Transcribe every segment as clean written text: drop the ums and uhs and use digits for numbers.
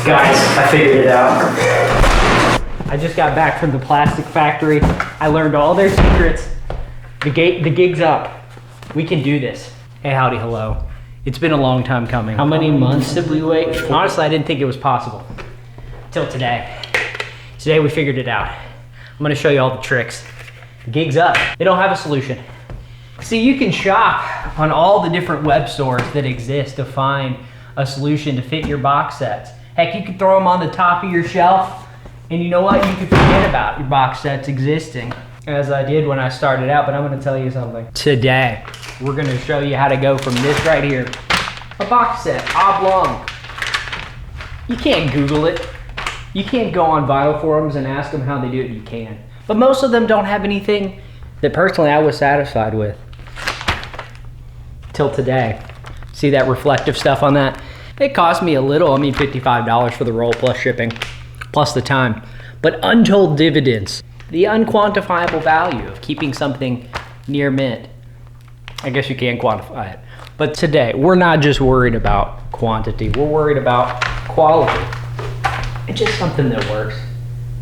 Guys, I figured it out. I just got back from the plastic factory. I learned all their secrets. The gig's up. We can do this. Hey, howdy, hello. It's been a long time coming. How many months did we wait? Honestly, I didn't think it was possible. Till today. Today we figured it out. I'm gonna show you all the tricks. The gig's up. They don't have a solution. See, you can shop on all the different web stores that exist to find a solution to fit your box sets. Heck, you can throw them on the top of your shelf, and you know what? You can forget about your box sets existing, as I did when I started out, but I'm gonna tell you something. Today, we're gonna show you how to go from this right here, a box set, oblong. You can't Google it. You can't go on vinyl forums and ask them how they do it. You can. But most of them don't have anything that personally I was satisfied with. Till today. See that reflective stuff on that? It cost me a little, I mean $55 for the roll plus shipping, plus the time. But untold dividends. The unquantifiable value of keeping something near mint. I guess you can't quantify it. But today, we're not just worried about quantity, we're worried about quality. It's just something that works.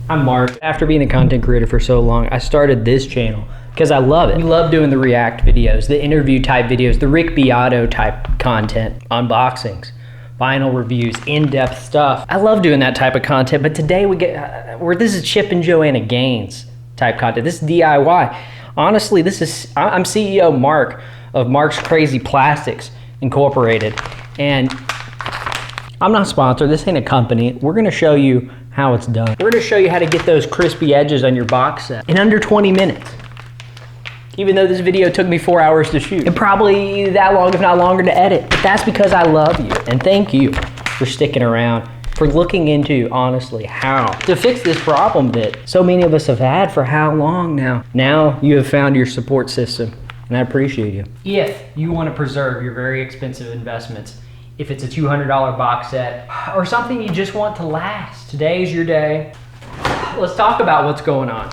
I'm Mark. After being a content creator for so long, I started this channel because I love it. We love doing the react videos, the interview type videos, the Rick Beato type content, unboxings, vinyl reviews, in-depth stuff. I love doing that type of content, but today we get, this is Chip and Joanna Gaines type content. This is DIY. Honestly, I'm CEO Mark of Mark's Crazy Plastics Incorporated, and I'm not sponsored, this ain't a company. We're gonna show you how it's done. We're gonna show you how to get those crispy edges on your box set in under 20 minutes. Even though this video took me 4 hours to shoot, and probably that long, if not longer, to edit. But that's because I love you, and thank you for sticking around, for looking into, honestly, how to fix this problem that so many of us have had for how long now. Now you have found your support system, and I appreciate you. If you want to preserve your very expensive investments, if it's a $200 box set, or something you just want to last, today's your day. Let's talk about what's going on.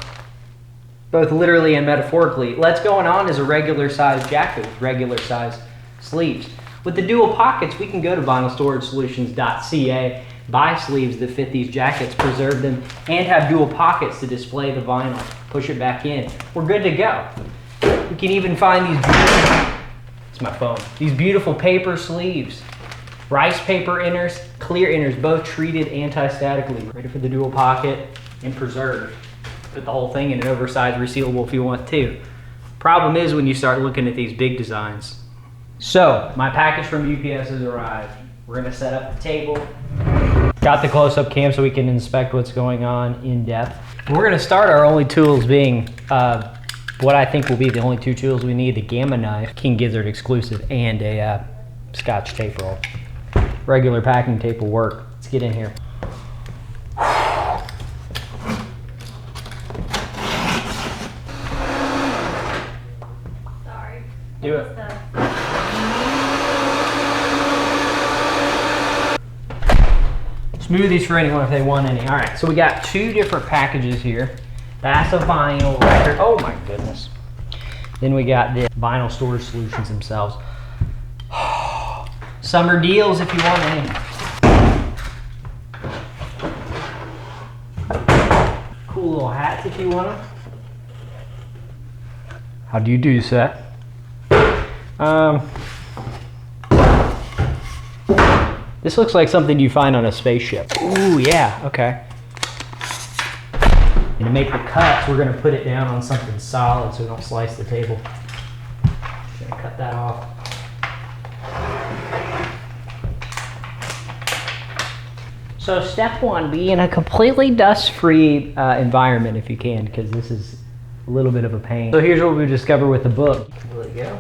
Both literally and metaphorically. What's going on is a regular size jacket with regular size sleeves. With the dual pockets, we can go to vinylstoragesolutions.ca, buy sleeves that fit these jackets, preserve them, and have dual pockets to display the vinyl. Push it back in. We're good to go. We can even find these beautiful, it's my phone, these beautiful paper sleeves. Rice paper inners, clear inners, both treated anti-statically. Ready for the dual pocket and preserved. Put the whole thing in an oversized resealable if you want to. Problem is when you start looking at these big designs. So, my package from UPS has arrived. We're gonna set up the table. Got the close-up cam so we can inspect what's going on in depth. We're gonna start our only tools being what I think will be the only two tools we need, the Gamma knife, King Gizzard exclusive, and a Scotch tape roll. Regular packing tape will work. Let's get in here. Sorry. Do it. Smoothies for anyone if they want any. All right, so we got two different packages here. That's a vinyl record. Oh my goodness. Then we got the vinyl storage solutions themselves. Summer deals if you want any. Cool little hats if you want them. How do you do, Seth? This looks like something you find on a spaceship. Ooh, yeah, okay. And to make the cuts, we're gonna put it down on something solid so we don't slice the table. Just gonna cut that off. So step one, be in a completely dust-free environment if you can, because this is a little bit of a pain. So here's what we discovered with the book. There we go.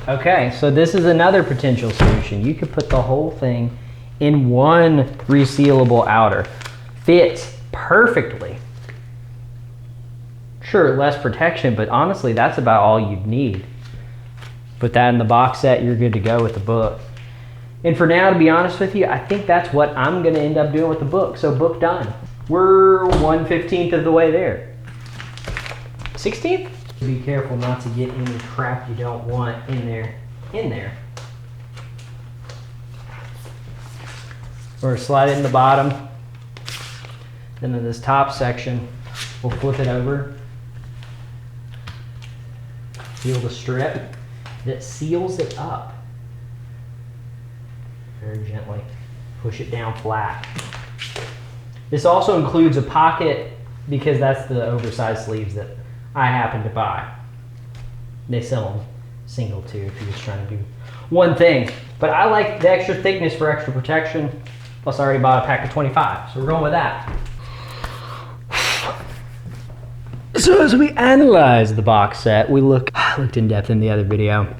Okay, so this is another potential solution. You could put the whole thing in one resealable outer. Fits perfectly. Sure, less protection, but honestly, that's about all you'd need. Put that in the box set, you're good to go with the book. And for now, to be honest with you, I think that's what I'm gonna end up doing with the book. So book done. We're 1/15 of the way there. 16th? Be careful not to get any crap you don't want in there. We're gonna slide it in the bottom. Then in this top section, we'll flip it over. Feel the strip that seals it up. Very gently. Push it down flat. This also includes a pocket because that's the oversized sleeves that I happen to buy. They sell them single too if you're just trying to do one thing. But I like the extra thickness for extra protection. Plus I already bought a pack of 25, so we're going with that. So as we analyze the box set, we looked in depth in the other video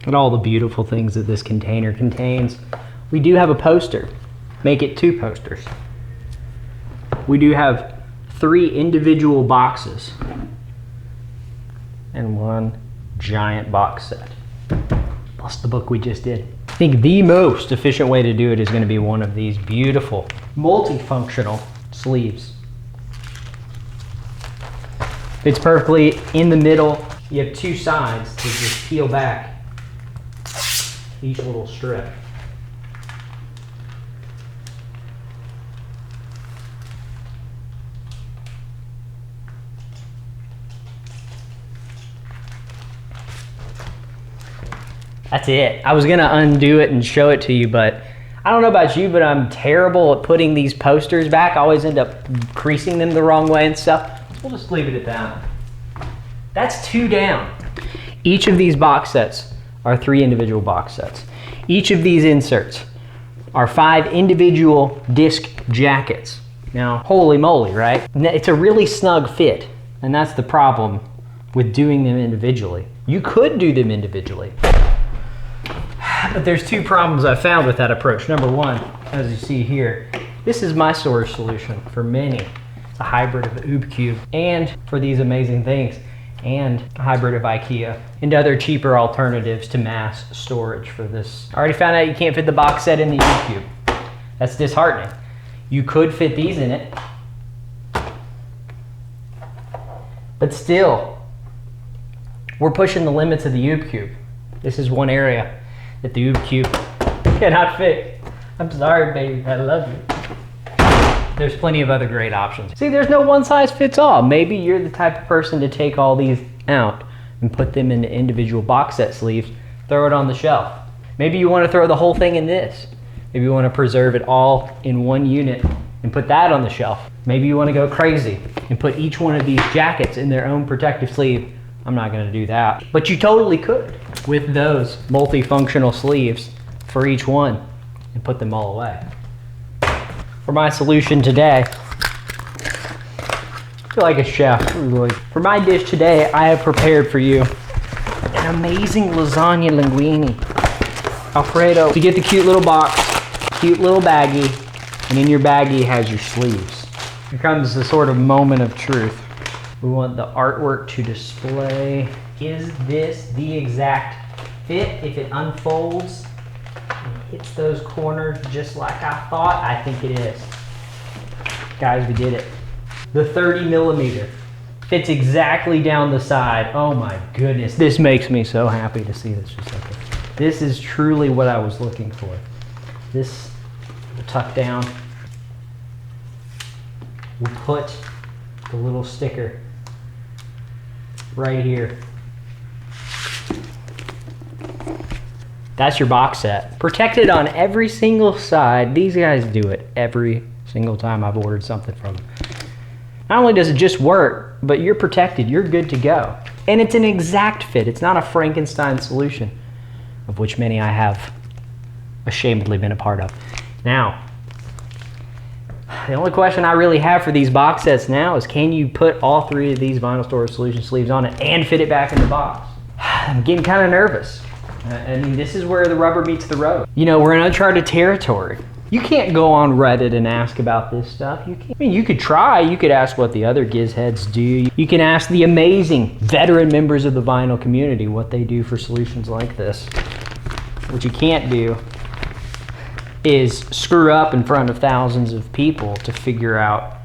at all the beautiful things that this container contains. We do have a poster. Make it 2 posters. We do have 3 individual boxes and 1 giant box set. Plus the book we just did. I think the most efficient way to do it is going to be one of these beautiful multifunctional sleeves. Fits perfectly in the middle. You have 2 sides to just peel back each little strip. That's it. I was gonna undo it and show it to you, but I don't know about you, but I'm terrible at putting these posters back. I always end up creasing them the wrong way and stuff. So we'll just leave it at that. That's 2 down. Each of these box sets are 3 individual box sets. Each of these inserts are 5 individual disc jackets. Now, holy moly, right? It's a really snug fit, and that's the problem with doing them individually. You could do them individually. But there's 2 problems I found with that approach. Number 1, as you see here, this is my storage solution for many. It's a hybrid of Oob Cube and for these amazing things, and a hybrid of IKEA and other cheaper alternatives to mass storage for this. I already found out you can't fit the box set in the Oob Cube. That's disheartening. You could fit these in it, but still, we're pushing the limits of the Oob Cube. This is one area that the Oob Cube cannot fit. I'm sorry, baby, I love you. There's plenty of other great options. See, there's no one size fits all. Maybe you're the type of person to take all these out and put them into individual box set sleeves, throw it on the shelf. Maybe you want to throw the whole thing in this. Maybe you want to preserve it all in one unit and put that on the shelf. Maybe you want to go crazy and put each one of these jackets in their own protective sleeve. I'm not going to do that. But you totally could with those multifunctional sleeves for each one and put them all away. For my solution today, I feel like a chef, really. For my dish today, I have prepared for you an amazing lasagna linguine. Alfredo. To get the cute little box, cute little baggie, and in your baggie has your sleeves. Here comes the sort of moment of truth. We want the artwork to display. Is this the exact fit? If it unfolds and hits those corners just like I thought, I think it is. Guys, we did it. The 30mm fits exactly down the side. Oh my goodness. This makes me so happy to see this. Just like this. This is truly what I was looking for. This will tuck down. We'll put the little sticker right here. That's your box set. Protected on every single side. These guys do it every single time I've ordered something from them. Not only does it just work, but you're protected, you're good to go. And it's an exact fit. It's not a Frankenstein solution, of which many I have ashamedly been a part of. Now, the only question I really have for these box sets now is, can you put all 3 of these vinyl storage solution sleeves on it and fit it back in the box? I'm getting kind of nervous. I mean, this is where the rubber meets the road. You know, we're in uncharted territory. You can't go on Reddit and ask about this stuff. I mean, you could try. You could ask what the other Gizz heads do. You can ask the amazing veteran members of the vinyl community what they do for solutions like this. What you can't do is screw up in front of thousands of people to figure out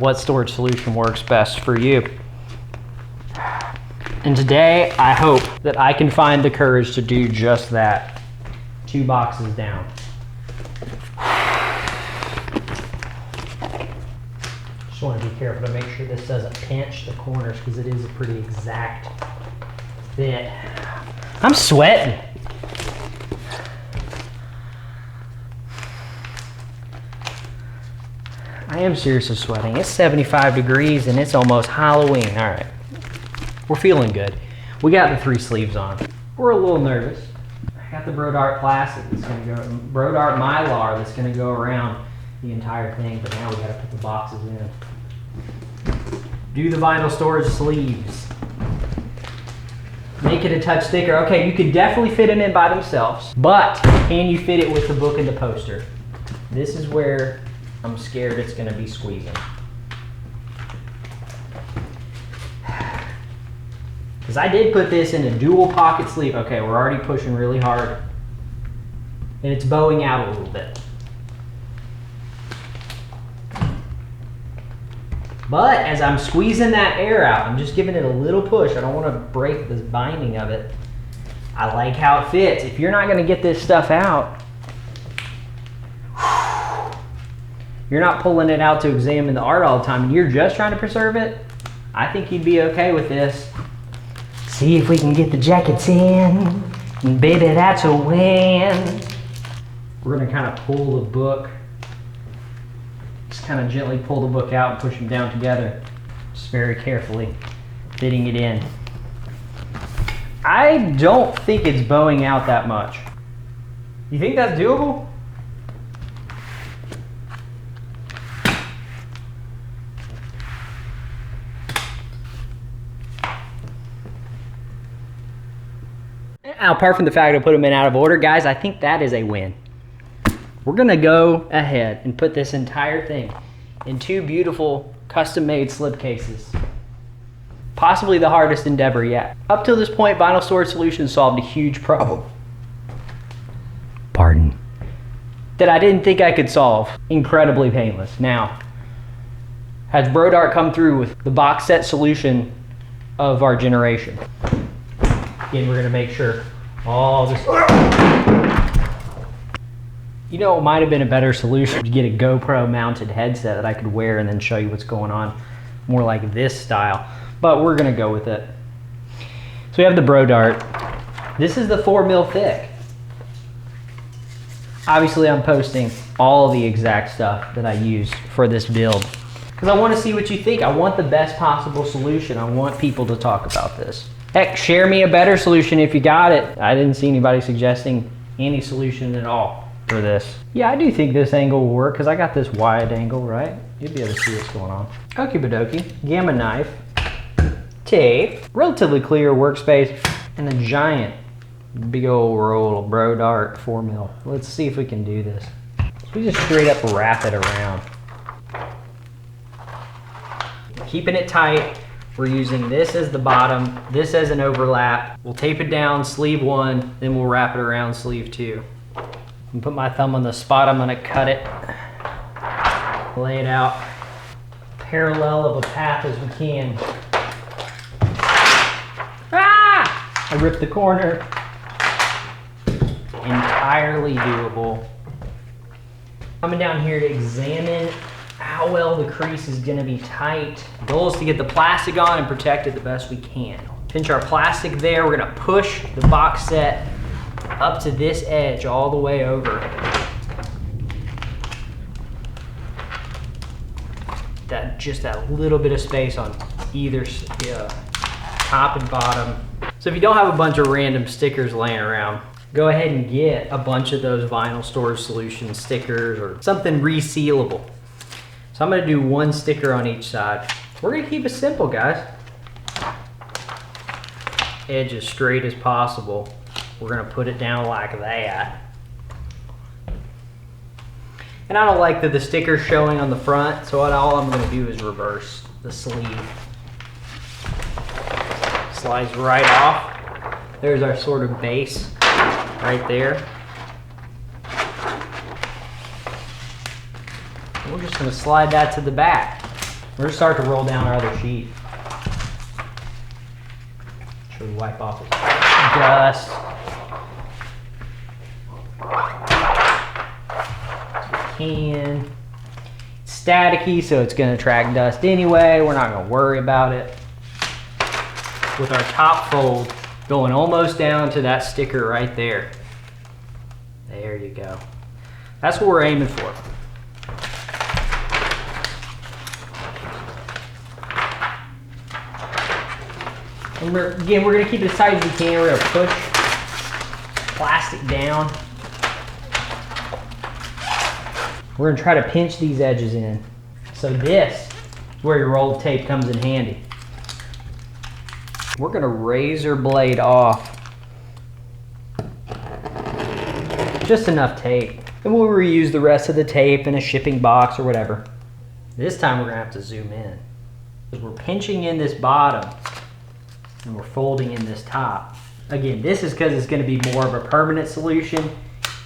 what storage solution works best for you. And today, I hope that I can find the courage to do just that. 2 boxes down. Just want to be careful to make sure this doesn't pinch the corners because it is a pretty exact fit. I'm sweating. I am seriously sweating. It's 75 degrees and it's almost Halloween. All right, we're feeling good. We got the 3 sleeves on. We're a little nervous. I got the Brodart plastic that's gonna go, Brodart Mylar that's gonna go around the entire thing, but now we gotta put the boxes in. Do the vinyl storage sleeves. Make it a touch thicker. Okay, you could definitely fit them in by themselves, but can you fit it with the book and the poster? This is where I'm scared it's gonna be squeezing. Because I did put this in a dual pocket sleeve. Okay, we're already pushing really hard. And it's bowing out a little bit. But as I'm squeezing that air out, I'm just giving it a little push. I don't want to break this binding of it. I like how it fits. If you're not going to get this stuff out, you're not pulling it out to examine the art all the time and you're just trying to preserve it, I think you'd be okay with this. See if we can get the jackets in. And baby, that's a win. We're going to kind of pull the book. Just kind of gently pull the book out and push them down together. Just very carefully fitting it in. I don't think it's bowing out that much. You think that's doable? Now, apart from the fact I put them in out of order, guys, I think that is a win. We're gonna go ahead and put this entire thing in 2 beautiful custom-made slipcases. Possibly the hardest endeavor yet. Up till this point, Vinyl Storage Solutions solved a huge problem. Pardon. That I didn't think I could solve. Incredibly painless. Now, has Brodart come through with the box set solution of our generation? Again, we're gonna make sure all this... You know, it might have been a better solution to get a GoPro mounted headset that I could wear and then show you what's going on, more like this style, but we're gonna go with it. So we have the Brodart. This is the 4 mil thick. Obviously I'm posting all the exact stuff that I used for this build because I want to see what you think. I want the best possible solution. I want people to talk about this. Heck, share me a better solution if you got it. I didn't see anybody suggesting any solution at all for this. Yeah, I do think this angle will work because I got this wide angle, right? You'll be able to see what's going on. Okie dokie. Gamma knife, tape, relatively clear workspace, and a giant big old roll of Brodart 4 mil. Let's see if we can do this. We just straight up wrap it around. Keeping it tight. We're using this as the bottom, this as an overlap. We'll tape it down, sleeve 1, then we'll wrap it around sleeve 2. And put my thumb on the spot I'm gonna cut it. Lay it out parallel of a path as we can. Ah! I ripped the corner. Entirely doable. Coming down here to examine how well the crease is gonna be tight. The goal is to get the plastic on and protect it the best we can. Pinch our plastic there. We're gonna push the box set up to this edge all the way over. Just that little bit of space on either top and bottom. So if you don't have a bunch of random stickers laying around, go ahead and get a bunch of those Vinyl Storage Solutions stickers or something resealable. So I'm gonna do 1 sticker on each side. We're gonna keep it simple, guys. Edge as straight as possible. We're gonna put it down like that. And I don't like that the sticker's showing on the front, so all I'm gonna do is reverse the sleeve. Slides right off. There's our sort of base right there. We're just gonna slide that to the back. We're gonna start to roll down our other sheet. Should we wipe off this dust? can. It's staticky, so it's gonna attract dust anyway. We're not gonna worry about it. With our top fold going almost down to that sticker right there. There you go. That's what we're aiming for. And again, we're gonna keep it as tight as we can. We're gonna push plastic down. We're gonna try to pinch these edges in. So this is where your rolled tape comes in handy. We're gonna razor blade off just enough tape. And we'll reuse the rest of the tape in a shipping box or whatever. This time we're gonna have to zoom in. Because we're pinching in this bottom and we're folding in this top. Again, this is because it's gonna be more of a permanent solution.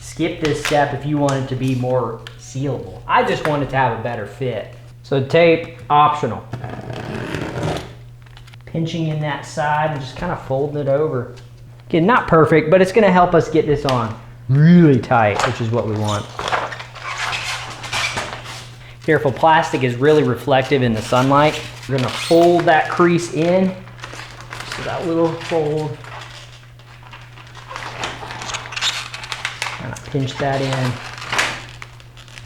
Skip this step if you want it to be more sealable. I just want it to have a better fit. So tape, optional. Pinching in that side and just kind of folding it over. Again, not perfect, but it's gonna help us get this on really tight, which is what we want. Careful, plastic is really reflective in the sunlight. We're gonna fold that crease in. So that little fold. Kind of pinch that in.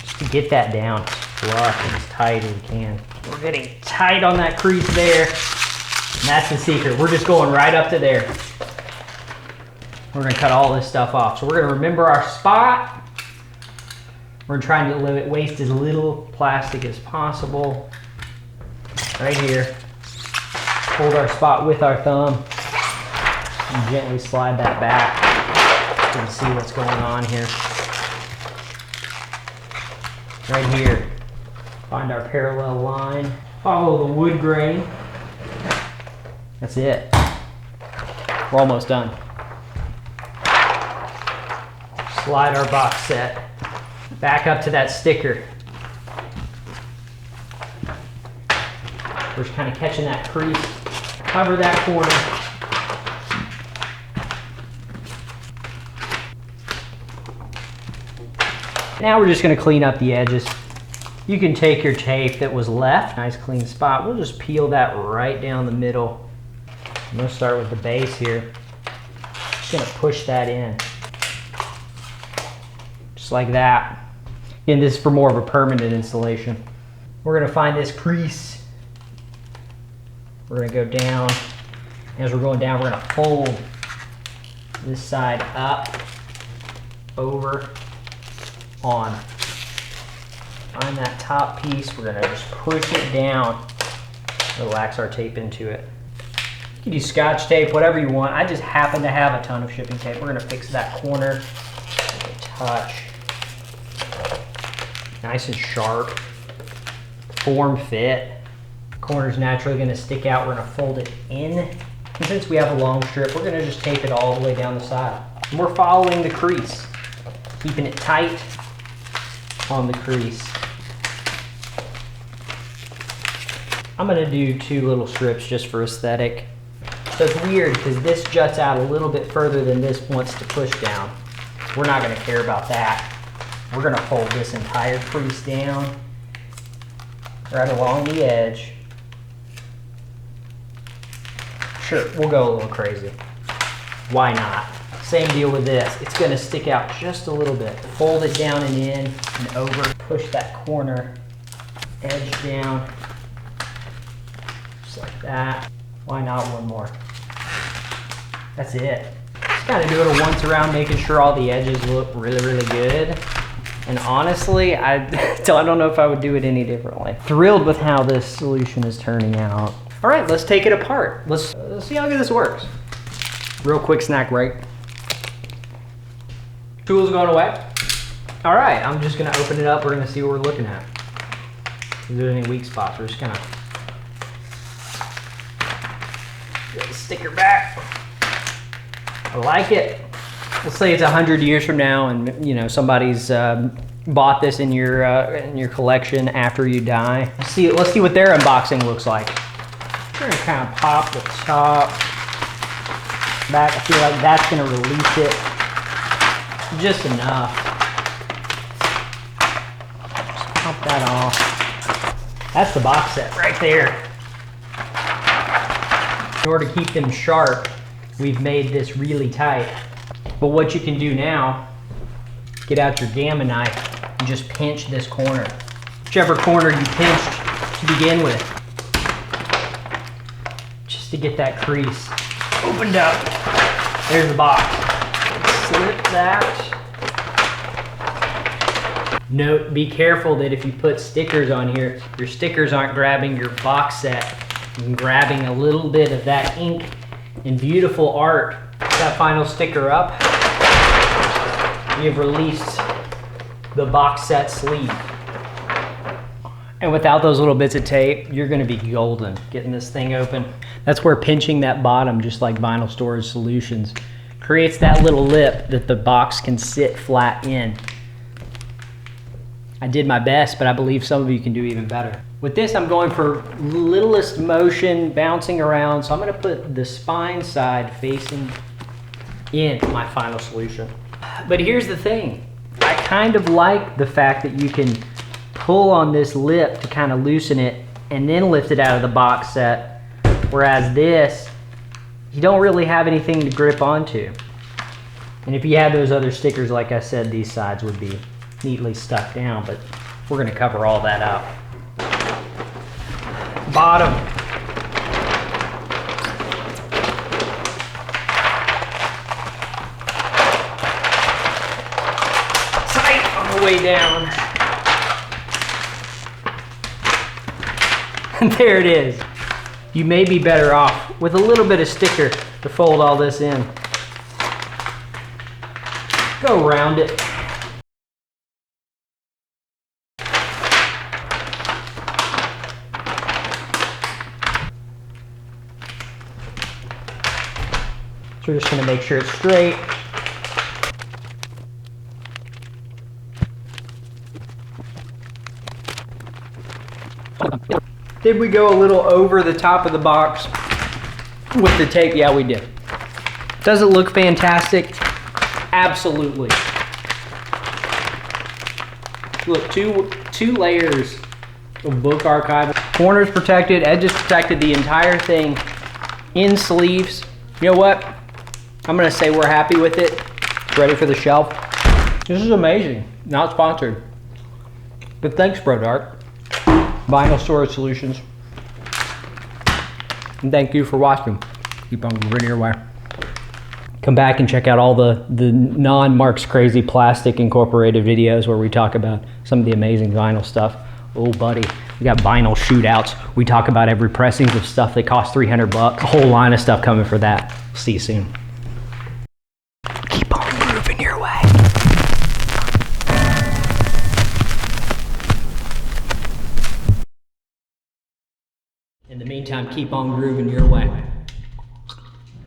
Just to get that down as flush and as tight as we can. We're getting tight on that crease there. And that's the secret. We're just going right up to there. We're gonna cut all this stuff off. So we're gonna remember our spot. We're trying to waste as little plastic as possible. Right here. Hold our spot with our thumb and gently slide that back. You can see what's going on here. Right here. Find our parallel line. Follow the wood grain. That's it. We're almost done. Slide our box set back up to that sticker. We're just kind of catching that crease. Cover that corner. Now we're just going to clean up the edges. You can take your tape that was left, nice clean spot. We'll just peel that right down the middle. I'm going to start with the base here. Just going to push that in. Just like that. Again, this is for more of a permanent installation. We're going to find this crease. We're going to go down. As we're going down, we're going to fold this side up, over, on. Find that top piece. We're going to just push it down. Relax our tape into it. You can use Scotch tape, whatever you want. I just happen to have a ton of shipping tape. We're going to fix that corner. Touch. Nice and sharp. Form fit. Corner's naturally going to stick out. We're going to fold it in. And since we have a long strip, we're going to just tape it all the way down the side. And we're following the crease. Keeping it tight on the crease. I'm going to do 2 little strips just for aesthetic. So it's weird because this juts out a little bit further than this wants to push down. We're not going to care about that. We're going to fold this entire crease down right along the edge. Sure, we'll go a little crazy. Why not? Same deal with this. It's going to stick out just a little bit. Fold it down and in and over. Push that corner edge down. Just like that. Why not one more? That's it. Just kind of do it once around, making sure all the edges look really, really good. And honestly, I don't know if I would do it any differently. Thrilled with how this solution is turning out. All right, let's take it apart. Let's see how good this works. Real quick snack break. Tools going away. All right, I'm just gonna open it up. We're gonna see what we're looking at. If there's any weak spots, we're just gonna get the sticker back. I like it. Let's say it's 100 years from now, and you know somebody's bought this in your collection after you die. Let's see what their unboxing looks like. We're gonna kind of pop the top back. I feel like that's gonna release it just enough. Knock that off. That's the box set right there. In order to keep them sharp, we've made this really tight. But what you can do now, get out your Gamma knife and just pinch this corner. Whichever corner you pinched to begin with. Just to get that crease opened up. There's the box. Slip that. Note, be careful that if you put stickers on here, your stickers aren't grabbing your box set and grabbing a little bit of that ink and beautiful art. That final sticker up, you've released the box set sleeve. And without those little bits of tape, you're gonna be golden getting this thing open. That's where pinching that bottom, just like Vinyl Storage Solutions, creates that little lip that the box can sit flat in. I did my best, but I believe some of you can do even better. With this, I'm going for littlest motion, bouncing around. So I'm gonna put the spine side facing in my final solution. But here's the thing. I kind of like the fact that you can pull on this lip to kind of loosen it and then lift it out of the box set. Whereas this, you don't really have anything to grip onto. And if you had those other stickers, like I said, these sides would be neatly stuck down, but we're gonna cover all that up. Bottom. Tight on the way down. And there it is. You may be better off with a little bit of sticker to fold all this in. Go around it. So we're just going to make sure it's straight. Did we go a little over the top of the box with the tape? Yeah, we did. Does it look fantastic? Absolutely. Look, two layers of book archival. Corners protected, edges protected, the entire thing in sleeves. You know what? I'm gonna say we're happy with it. It's ready for the shelf. This is amazing. Not sponsored. But thanks, ProDart. Vinyl Storage Solutions. And thank you for watching. Keep on moving your way. Come back and check out all the non-Mark's Crazy Plastic Incorporated videos where we talk about some of the amazing vinyl stuff. Oh, buddy. We got vinyl shootouts. We talk about every pressings of stuff that costs 300 bucks. A whole line of stuff coming for that. See you soon. Keep on moving your way. In the meantime, keep on grooving your way.